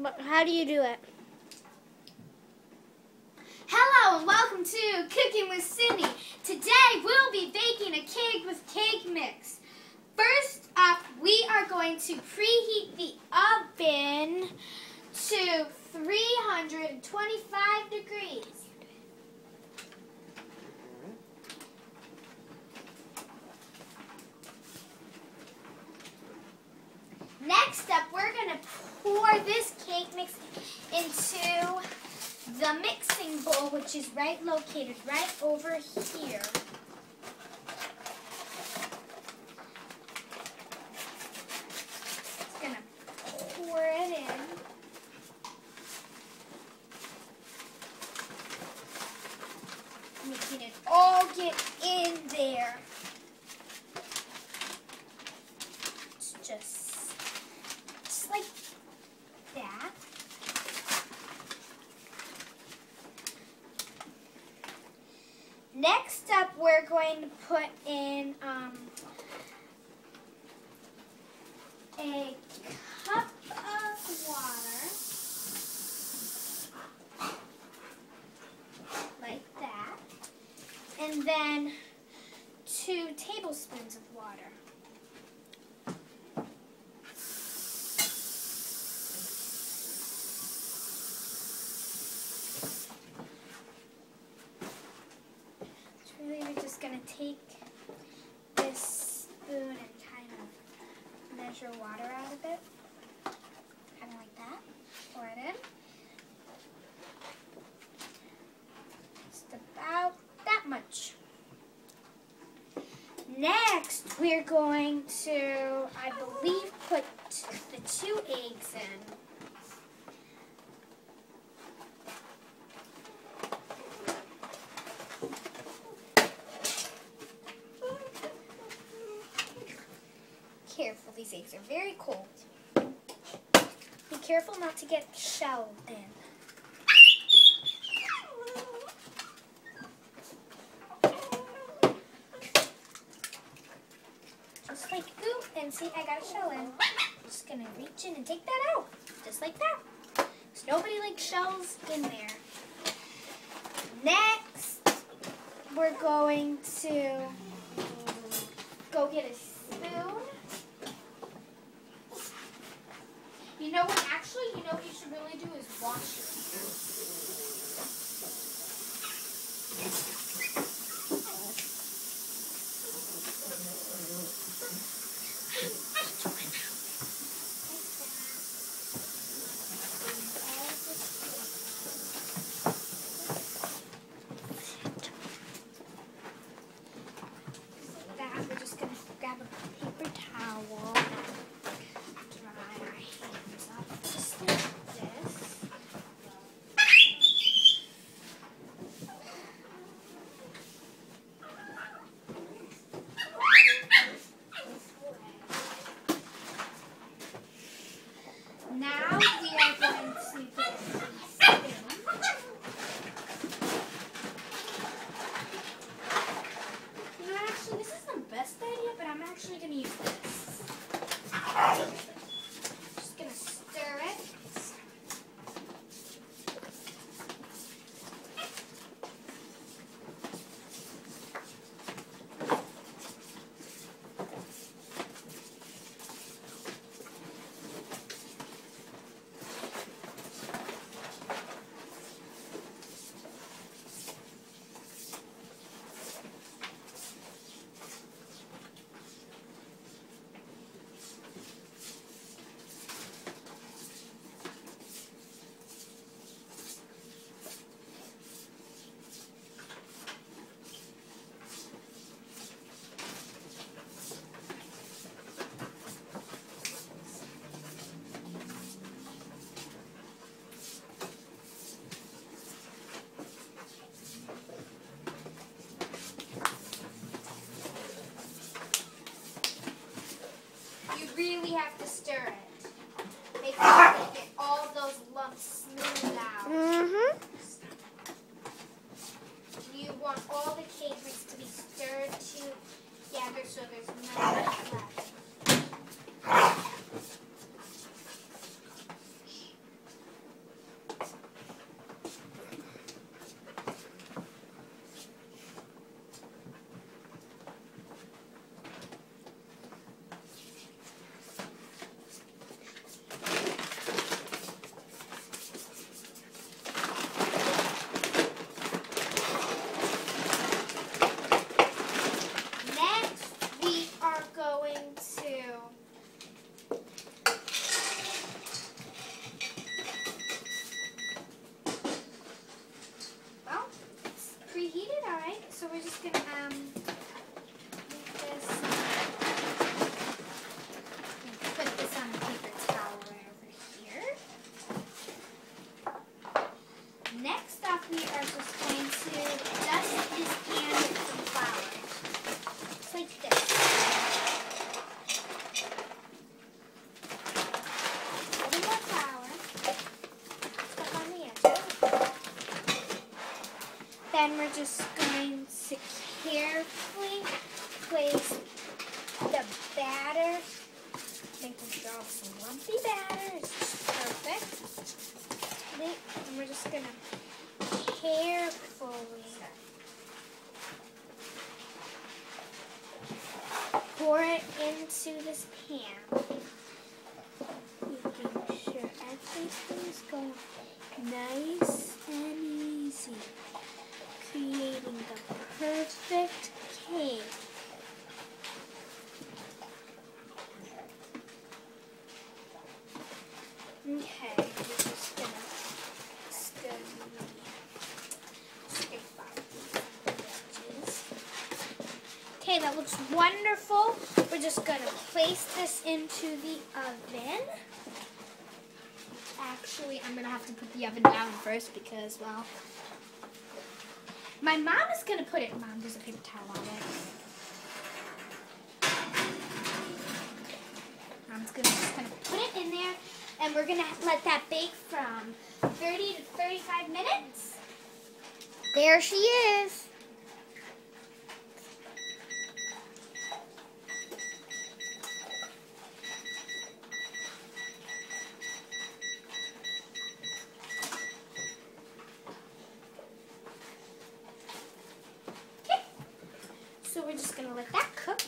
How do you do it? Hello and welcome to Cooking with Cindy. Today we'll be baking a cake with cake mix. First up, we are going to preheat the oven to 325 degrees. Next up, we're going to pour this cake mix into the mixing bowl, which is located right over here. Just going to pour it in. Making it all get in there. It's just like that. Next up, we're going to put in a cup of water, like that, and then 2 tablespoons of water. We're just going to take this spoon and kind of measure water out of it. Kind of like that. Pour it in. Just about that much. Next, we're going to, I believe, put the 2 eggs in. Careful, these eggs are very cold. Be careful not to get shelled in. Just like goop, and see, I got a shell in. Just gonna reach in and take that out, just like that. There's nobody likes shells in there. Next, we're going to go get a spoon. You know what? Actually, you know what you should really do is wash your We're just going to grab a paper towel. Now we are going to get a spoon. You know, actually, this isn't the best idea, but I'm actually going to use this. Just going to stir it. Really have to stir it. Make sure you get all those lumps smoothed out. You want all the cake mix to be stirred together so there's nothing left. we're just going to carefully place the batter, making sure all some lumpy batter is just perfect. And we're just going to carefully pour it into this pan, making sure everything's going nice and easy, creating the perfect cake. Okay, we're just gonna scrape off the edges. Okay, that looks wonderful. We're just gonna place this into the oven. Actually, I'm gonna have to put the oven down first because, well, my mom is gonna put it. Mom, there's a paper towel on it. Mom's just gonna put it in there. And we're going to let that bake from 30 to 35 minutes. There she is. Okay. So we're just going to let that cook.